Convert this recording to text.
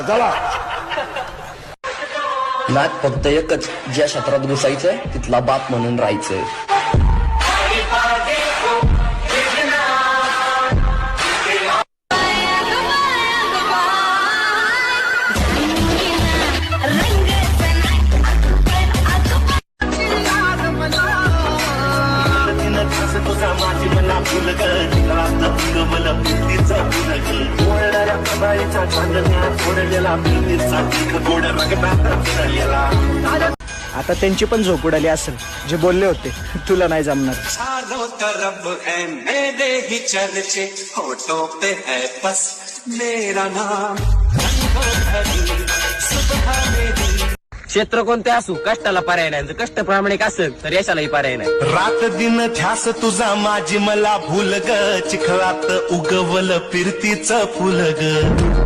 वाटतं. चला. नात फक्त एकच, ज्या क्षेत्रात घुसायचं तिथला बाप म्हणून राहायचं. आता त्यांची पण झोप उडाली असेल, जे बोलले होते तुला नाही जमणार. चारों तरफ है मेरे ही चर्चे, होठों पे है बस मेरा नाम. क्षेत्र कोणते असू कष्टाला पर्याय नाही, जर कष्ट प्रामाणिक असेल तर यशालाही पर्याय नाही. रात दिन ध्यास तुझा माझी मला भूल ग, चिखलात उगवल फिरतीच फुल ग.